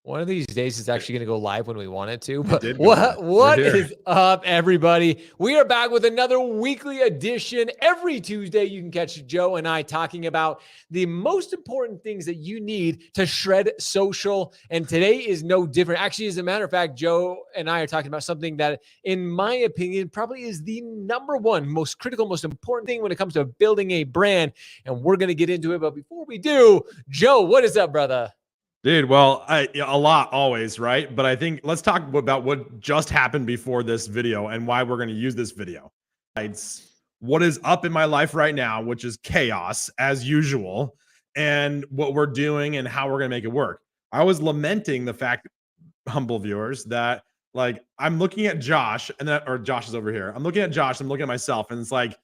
One of these days it's actually going to go live when we want it to. It But did go live. what is up, everybody? We are back with another weekly edition. Every Tuesday, you can catch Joe and I talking about the most important things that you need to shred social. And today is no different. Actually, as a matter of fact, Joe and I are talking about something that, in my opinion, probably is the number one most critical, most important thing when it comes to building a brand. And we're going to get into it. But before we do, Joe, what is up, brother? Dude, well, a lot always, right? But I think let's talk about what just happened before this video and why we're going to use this video. It's what is up in my life right now, which is chaos as usual, and what we're doing and how we're going to make it work. I was lamenting the fact, humble viewers, that like I'm looking at Josh or Josh is over here. I'm looking at Josh, I'm looking at myself, and it's like,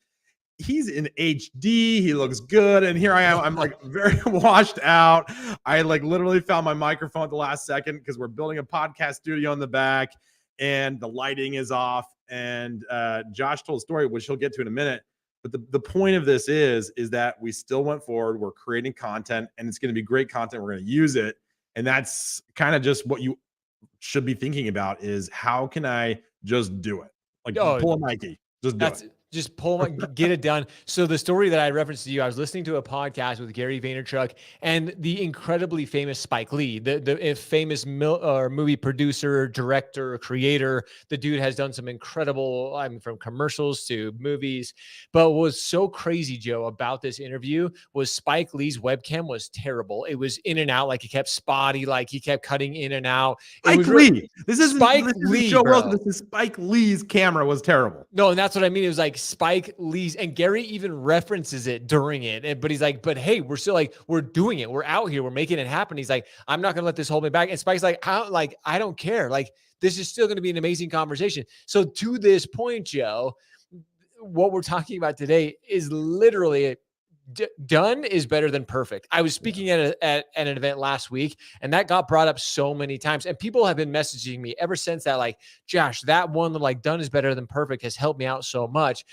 he's in HD. He looks good. And here I am. I'm like very washed out. I like literally found my microphone at the last second because we're building a podcast studio in the back and the lighting is off. And Josh told a story, which he'll get to in a minute. But the point of this is that we still went forward. We're creating content and it's going to be great content. We're going to use it. And that's kind of just what you should be thinking about is how can I just do it? Like pull a Mikey, just do it. Just get it done. So the story that I referenced to you, I was listening to a podcast with Gary Vaynerchuk and the incredibly famous Spike Lee, the famous movie producer, director, creator. The dude has done some incredible, from commercials to movies. But what was so crazy, Joe, about this interview was Spike Lee's webcam was terrible. It was in and out, like he kept spotty, like he kept cutting in and out. Spike Lee. This is Spike Lee. Joe Wilson. This is Spike Lee's camera was terrible. No, and that's what I mean. It was like Spike Lee's, and Gary even references it during it. But he's like, but hey, we're still like, we're doing it. We're out here. We're making it happen. He's like, I'm not going to let this hold me back. And Spike's like, I don't care. Like, this is still going to be an amazing conversation. So to this point, Joe, what we're talking about today is literally done is better than perfect. I was speaking at an event last week, and that got brought up so many times. And people have been messaging me ever since that, like, Josh, that one, like, done is better than perfect has helped me out so much.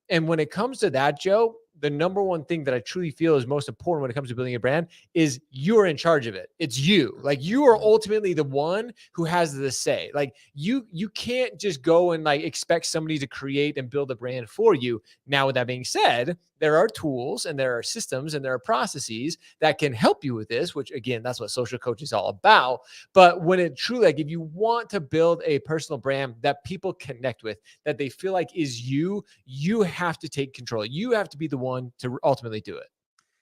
And when it comes to that, Joe, the number one thing that I truly feel is most important when it comes to building a brand is you're in charge of it. It's you. Like, you are ultimately the one who has the say. Like, you can't just go and like expect somebody to create and build a brand for you. Now, with that being said, there are tools and there are systems and there are processes that can help you with this, which again, that's what social coach is all about. But when it truly, like, if you want to build a personal brand that people connect with, that they feel like is you have to take control. You have to be the one to ultimately do it.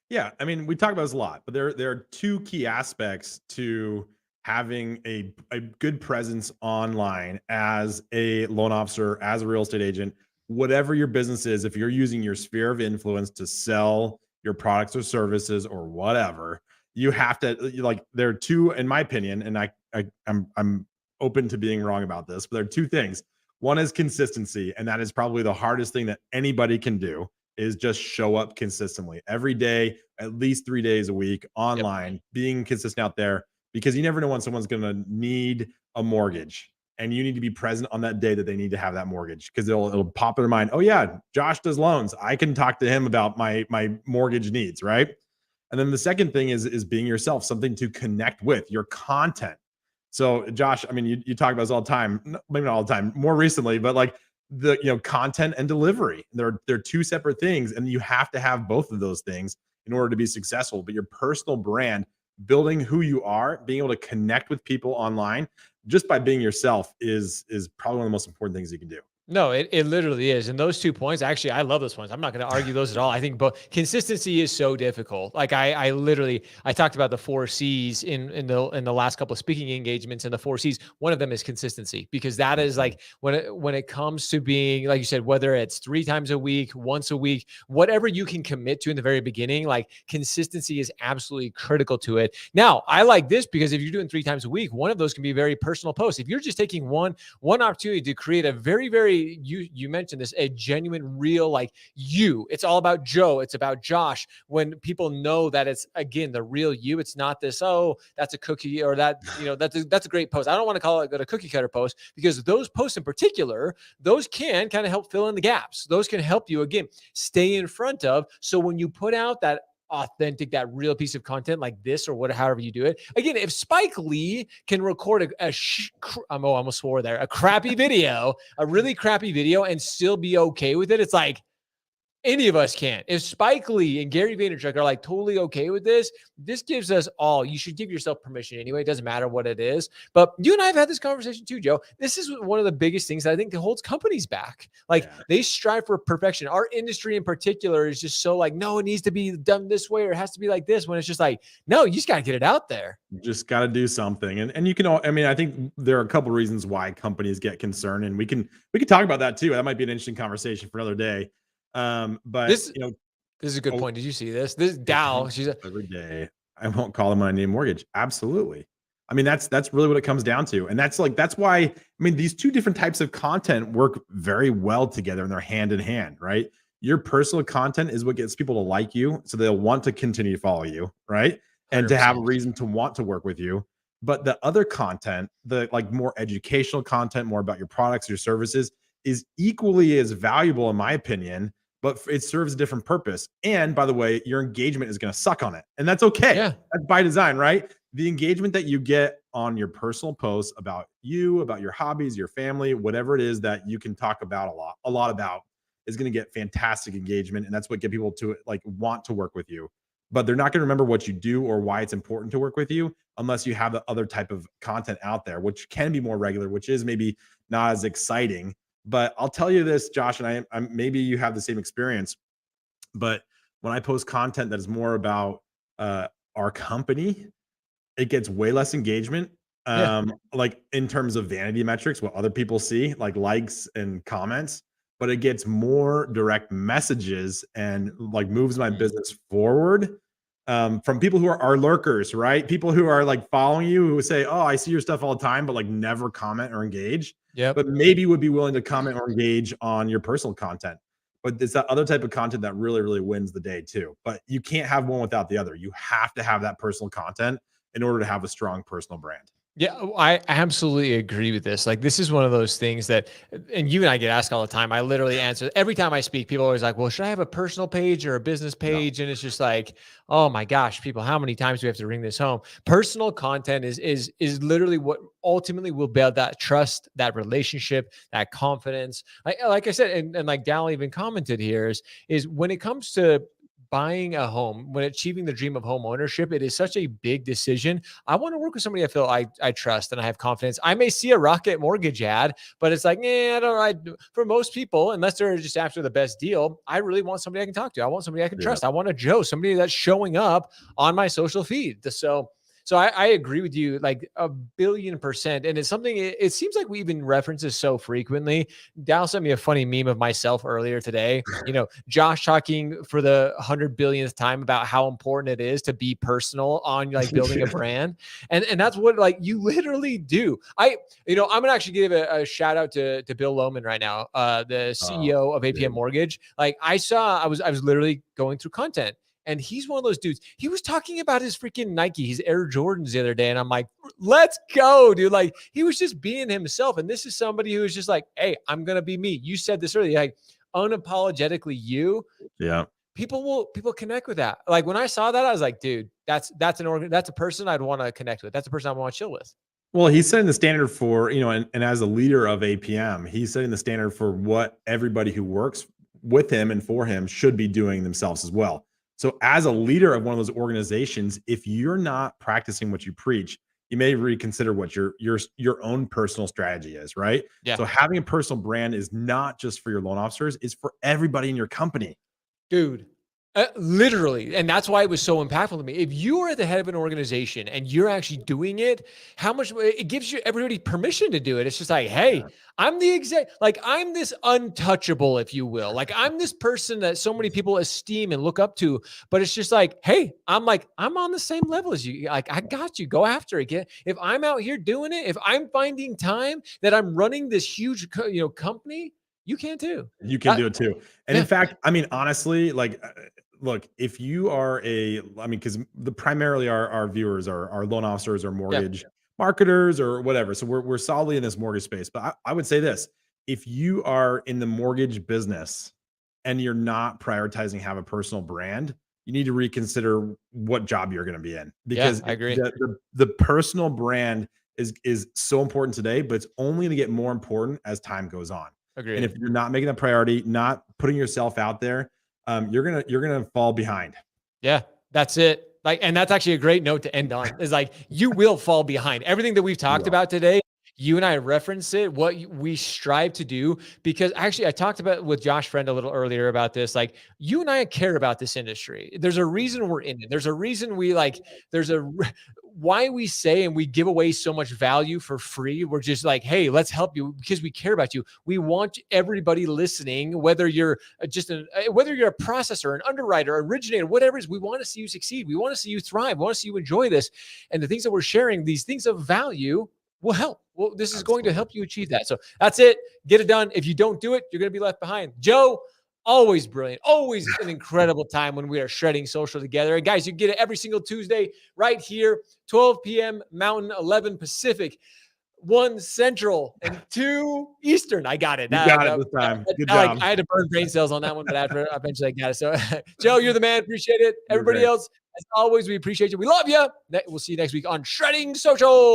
Yeah. I mean, we talk about this a lot, but there are two key aspects to having a good presence online as a loan officer, as a real estate agent, whatever your business is. If you're using your sphere of influence to sell your products or services or whatever, you have to, like, there are two, in my opinion, and I'm open to being wrong about this, but there are two things. One is consistency, and that is probably the hardest thing that anybody can do, is just show up consistently every day, at least 3 days a week online, being consistent out there, because you never know when someone's going to need a mortgage and you need to be present on that day that they need to have that mortgage, because it'll pop in their mind. Oh yeah, Josh does loans. I can talk to him about my mortgage needs. Right. And then the second thing is being yourself, something to connect with, your content. So Josh, I mean, you talk about this all the time, maybe not all the time, more recently, but like the content and delivery, they're two separate things, and you have to have both of those things in order to be successful. But your personal brand, building who you are, being able to connect with people online just by being yourself is probably one of the most important things you can do. No, it literally is. And those 2 points, actually, I love those points. I'm not going to argue those at all. I think both consistency is so difficult. Like I talked about the 4 C's in the last couple of speaking engagements, and the 4 C's, one of them is consistency, because that is like when it comes to being, like you said, whether it's 3 times a week, once a week, whatever you can commit to in the very beginning, like consistency is absolutely critical to it. Now, I like this because if you're doing 3 times a week, one of those can be very personal posts. If you're just taking one opportunity to create a very, you mentioned this, a genuine, real, like you, it's all about Joe, it's about Josh. When people know that it's, again, the real you, it's not this, oh, that's a cookie, or that, that's a great post. I don't want to call it a cookie cutter post, because those posts in particular, those can kind of help fill in the gaps. Those can help you, again, stay in front of. So when you put out that authentic, that real piece of content like this or what, however you do it. Again, if Spike Lee can record I almost swore there, a crappy video, a really crappy video and still be okay with it, it's like, any of us can. If Spike Lee and Gary Vaynerchuk are like totally okay with this, this gives us all, you should give yourself permission anyway. It doesn't matter what it is. But you and I have had this conversation too, Joe. This is one of the biggest things that I think that holds companies back. Like they strive for perfection. Our industry in particular is just so like, no, it needs to be done this way or it has to be like this, when it's just like, no, you just got to get it out there. You just got to do something. And you can I mean, I think there are a couple reasons why companies get concerned, and we can talk about that too. That might be an interesting conversation for another day. But This you know, is a good point. Did you see this? This Dow, she's every day. I won't call them when I need a mortgage. Absolutely. I mean, that's really what it comes down to. And that's why, I mean, these two different types of content work very well together and they're hand in hand, right? Your personal content is what gets people to like you. So they'll want to continue to follow you, right? And 100%. to have a reason to want to work with you. But the other content, the like more educational content, more about your products, your services, is equally as valuable in my opinion, but it serves a different purpose. And by the way, your engagement is going to suck on it. And that's okay. Yeah. That's by design, right? The engagement that you get on your personal posts about you, about your hobbies, your family, whatever it is that you can talk about a lot about, is going to get fantastic engagement. And that's what get people to like want to work with you. But they're not going to remember what you do or why it's important to work with you unless you have the other type of content out there, which can be more regular, which is maybe not as exciting. But I'll tell you this, Josh, and I'm maybe you have the same experience, but when I post content that is more about our company, it gets way less engagement. Like in terms of vanity metrics, what other people see, like likes and comments, but it gets more direct messages and like moves my business forward from people who are lurkers, right? People who are like following you, who say, "Oh, I see your stuff all the time," but like never comment or engage. Yep. But maybe would be willing to comment or engage on your personal content. But it's that other type of content that really, really wins the day too. But you can't have one without the other. You have to have that personal content in order to have a strong personal brand. Yeah, I absolutely agree with this. Like, this is one of those things that, and you and I get asked all the time. I literally answer every time I speak. People are always like, "Well, should I have a personal page or a business page?" And it's just like, oh my gosh, people, how many times do we have to ring this home? Personal content is literally what ultimately will build that trust, that relationship, that confidence. Like I said, and like Dal even commented here is when it comes to buying a home, when achieving the dream of home ownership, it is such a big decision. I want to work with somebody I feel I trust and I have confidence. I may see a Rocket Mortgage ad, but it's like, I don't know. For most people, unless they're just after the best deal, I really want somebody I can talk to. I want somebody I can trust. I want a Joe, somebody that's showing up on my social feed. So I agree with you like 1,000,000,000%. And it's something, it seems like we even reference this so frequently. Dal sent me a funny meme of myself earlier today. Josh talking for the 100 billionth time about how important it is to be personal on like building a brand. And that's what like you literally do. I'm going to actually give a shout out to Bill Lohman right now, the CEO of APM Mortgage. Like I was literally going through content. And he's one of those dudes. He was talking about his freaking Nike, his Air Jordans the other day. And I'm like, let's go, dude. Like he was just being himself. And this is somebody who is just like, hey, I'm going to be me. You said this earlier, like unapologetically you. Yeah. People connect with that. Like when I saw that, I was like, dude, that's a person I'd want to connect with. That's a person I want to chill with. Well, he's setting the standard for, and as a leader of APM, he's setting the standard for what everybody who works with him and for him should be doing themselves as well. So as a leader of one of those organizations, if you're not practicing what you preach, you may reconsider what your own personal strategy is, right? Yeah. So having a personal brand is not just for your loan officers, it's for everybody in your company. Dude, literally. And that's why it was so impactful to me. If you are at the head of an organization and you're actually doing it, how much it gives you everybody permission to do it. It's just like, hey, I'm the I'm this untouchable, if you will. Like I'm this person that so many people esteem and look up to, but it's just like, hey, I'm on the same level as you. Like, I got you. Go after it. If I'm out here doing it, if I'm finding time that I'm running this huge, company, you can too. You can do it too. And in fact, I mean, honestly, like, look, if you are because primarily our viewers are loan officers or mortgage marketers or whatever. So we're solidly in this mortgage space. But I would say this, if you are in the mortgage business and you're not prioritizing have a personal brand, you need to reconsider what job you're going to be in, Yeah, because I agree. the personal brand is so important today, but it's only going to get more important as time goes on. And Agreed. if you're not making a priority, not putting yourself out there, you're gonna fall behind. Yeah, that's it. Like, and that's actually a great note to end on, is like, you will fall behind. Everything that we've talked will. about today, you and I reference it, what we strive to do, because actually I talked about with Josh Friend a little earlier about this. Like, you and I care about this industry. There's a reason we're in it. There's a reason we like, there's a why we say and we give away so much value for free. We're just like, hey, let's help you because we care about you. We want everybody listening, whether you're whether you're a processor, an underwriter, originator, whatever it is, we want to see you succeed. We want to see you thrive. We want to see you enjoy this. And the things that we're sharing, these things of value, will help. Well, this is going to help you achieve that. So that's it. Get it done. If you don't do it, you're going to be left behind. Joe, always brilliant. Always an incredible time when we are shredding social together. And guys, you get it every single Tuesday right here, 12 p.m. Mountain, 11 Pacific, 1 Central, and 2 Eastern. I got it. You got it this time. Good job. I had to burn brain cells on that one, but after eventually I got it. So, Joe, you're the man. Appreciate it. Everybody else, as always, we appreciate you. We love you. We'll see you next week on Shredding Social.